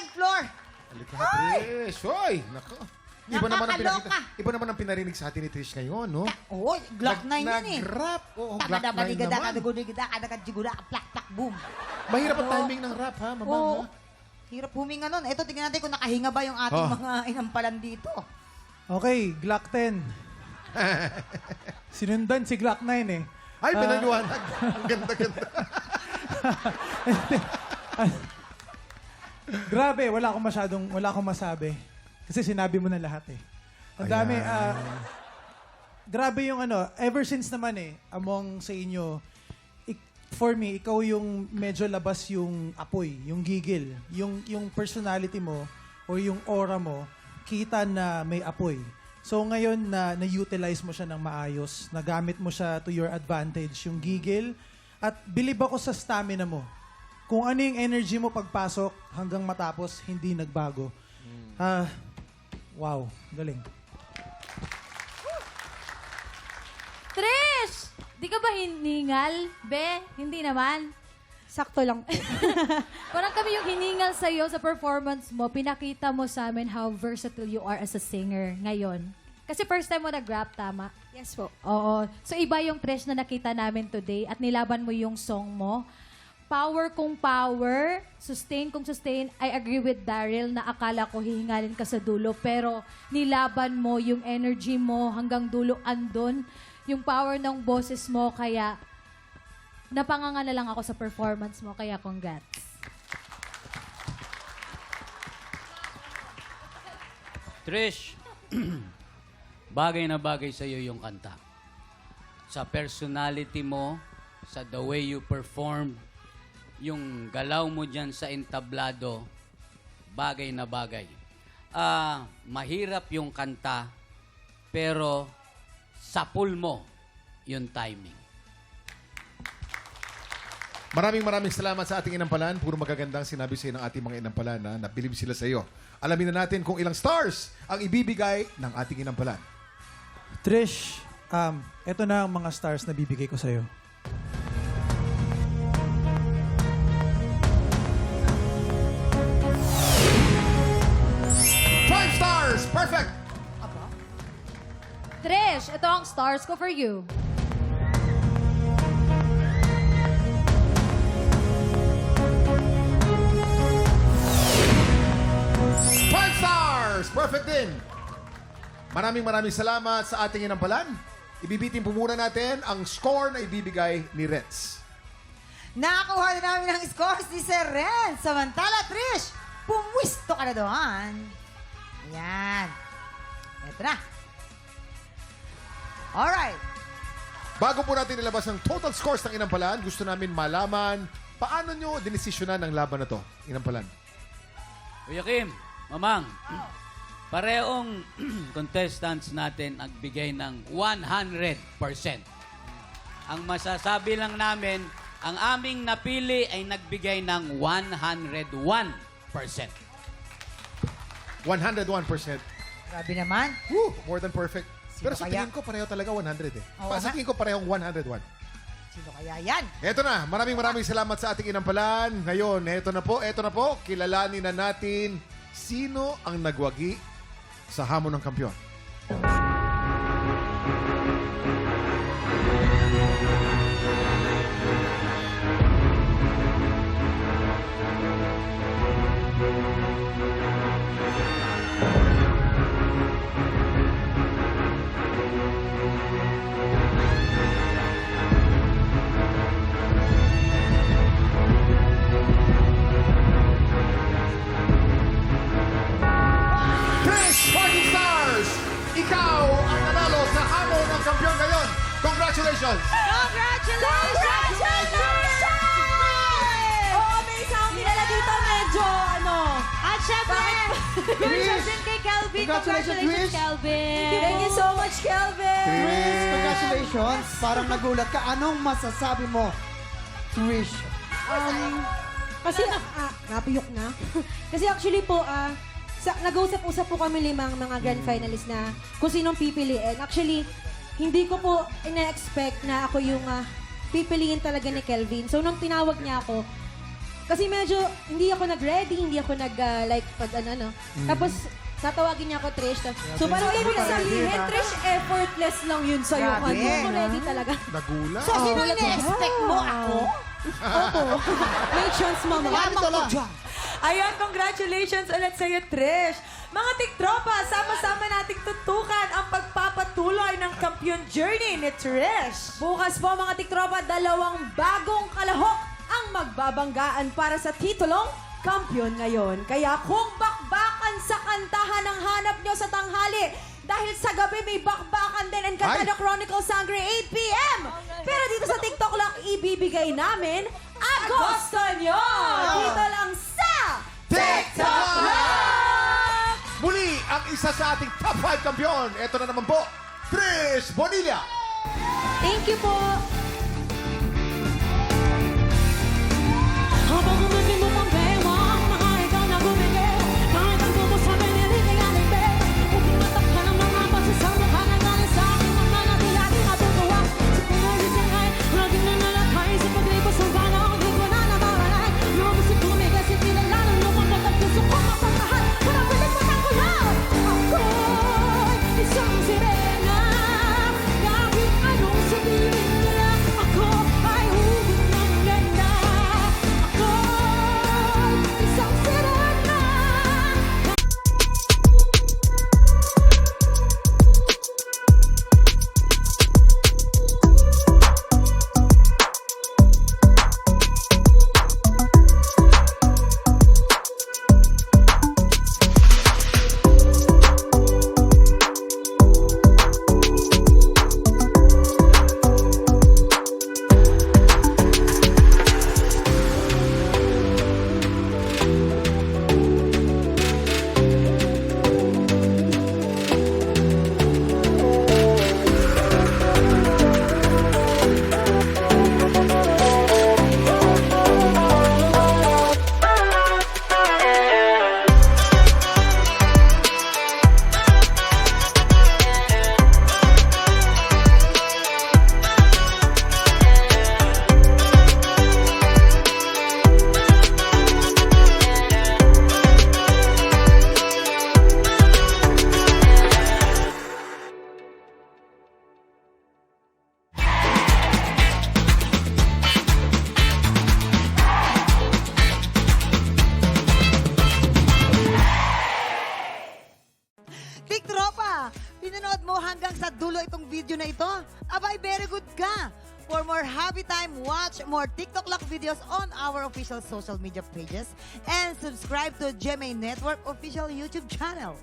second floor. Halika na, Trish. Hoy, nako. Nakakaloka. Iba naman ang pinarinig sa atin ni Trish ngayon, no? Oo, Glock 9 yan eh. Nag-rap. Oo, Glock 9 Takadabaligadak, naman. kadagudigada, kadagadzigura, plak, plak, boom. Mahirap ang Ano? timing ng rap, ha, Mamang? Oo. ha? Hirap huminga nun. Ito, tingnan natin kung nakahinga ba yung ating Oh. mga inampalan dito. Okay, Glock 10. Sinundan si Glock 9 eh. Ay, pinaliwanag. Ang ganda-ganda. Grabe, wala akong masabi. Kasi sinabi mo na lahat eh. Ang dami, grabe yung ever since naman among sa inyo, for me, ikaw yung medyo labas yung apoy, yung gigil, yung personality mo o yung aura mo, kita na may apoy. So ngayon na-utilize mo siya ng maayos, nagamit mo siya to your advantage, yung gigil, at believe ako sa stamina mo. Kung ano yung energy mo pagpasok hanggang matapos, hindi nagbago. Wow, galing. Trish! Di ka ba hiningal? Be, hindi naman. Sakto lang po. Parang kami yung hiningal sa'yo sa performance mo. Pinakita mo sa amin how versatile you are as a singer ngayon. Kasi first time mo nag-rap, tama? Yes po. Oo. So iba yung Trish na nakita namin today at nilaban mo yung song mo. Power kung power, sustain kung sustain. I agree with Daryl na akala ko hihingalin ka sa dulo pero nilaban mo yung energy mo hanggang dulo andun. Yung power ng boses mo kaya napanganga na lang ako sa performance mo kaya congrats. Trish, bagay na bagay sa iyo yung kanta. Sa personality mo, sa the way you perform, yung galaw mo dyan sa entablado, bagay na bagay. Mahirap yung kanta, pero sapul mo yung timing. Maraming salamat sa ating inampalan. Puro magagandang sinabi sa ng ating mga inampalan na nabilib sila sa iyo. Alamin na natin kung ilang stars ang ibibigay ng ating inampalan. Trish, eto na ang mga stars na bibigay ko sa'yo. Five stars! Perfect! Trish, ito ang stars ko for you. Five stars! Perfect din! Maraming salamat sa ating inampalan. Ibibitin po muna natin ang score na ibibigay ni Renz. Nakakuha na namin ang scores ni Sir Ren. Samantala, Trish, pumwisto ka na doon. Ayan. Ito na. Alright. Bago po natin ilabas ang total scores ng inampalan, gusto namin malaman paano nyo dinesisyonan ang laban na to, inampalan. Kuya Kim, Mamang, parehong contestants natin nagbigay ng 100%. Ang masasabi lang namin, ang aming napili ay nagbigay ng 101%. 101%. Grabe naman. Woo! More than perfect. Sino Pero sa kaya? tingin ko, pareho talaga 100 eh. Oo Sa nga. tingin ko, parehong 101. Sino kaya yan? Eto na, maraming salamat sa ating inampalan. Ngayon, eto na po, kilalanin na natin sino ang nagwagi sa hamon ng kampiyon. Chris Party Stars! Ikaw ang nanalo sa hamon ng kampiyon ngayon. Congratulations! Congratulations! Oo, may isang kilala dito medyo At syempre, Congratulations din kay Kelvin. Congratulations, Kelvin. thank you so much, Kelvin. Trish, congratulations. Parang nagulat ka. Anong masasabi mo, Trish? Kasi, napiyok na. Kasi actually po, nag-usap-usap po kami limang mga grand finalists na kung sinong pipiliin. Actually, hindi ko po ina-expect na ako yung pipiliin talaga ni Kelvin. So, nung tinawag niya ako, Kasi medyo, hindi ako nag-ready, hindi ako like, pag ano. Tapos, tatawagin niya ako, Trish. So, parang ibig sabihin, Trish, effortless lang yun sa'yo. Grabe, Hindi ako no? ready talaga. Nagulat. So, sino ina-expect mo ako? Opo. May chance, mama. Ganito lang. Ayan, congratulations ulit sa'yo, Trish. Mga tiktropa, sama-sama nating tutukan ang pagpapatuloy ng kampiyon journey ni Trish. Bukas po, mga tiktropa, 2 bagong kalahok ang magbabanggaan para sa titulong kampiyon ngayon. Kaya kung bakbakan sa kantahan ang hanap nyo sa tanghali, dahil sa gabi may bakbakan din ang Cantada Chronicles Sangre 8 p.m. Pero dito sa TikTok lang ibibigay namin Agosto nyo! Dito lang sa TikTok Muli, ang isa sa ating top 5 kampiyon. Ito na naman po, Trish Bonilla. Thank you po! Habang umatin mo pang bewang, mga ikaw na bumigay. Kahit ang gusto sa pinilig ay alipin. Huwag matakpan ang mga pasasama ka na galing sa akin. Ang manatili matutuwa. Sa pinagising ay laging nanalakay. Sa paglibos ng banaw, di ko na nababalay. Lumabas si tumigas, itinalanan mo kung ba't gusto ko mapagmahal. Para piling mo ng kulay. Ako'y isang sirena. Kahit anong sabihin nila, ako ay hugot ng ganda. Ako'y isang sirena. Tiktropa, pinanood mo hanggang sa dulo itong video na ito? Abay, very good ka! For more happy time, watch more TikTok Lock videos on our official social media pages and subscribe to GMA Network official YouTube channel.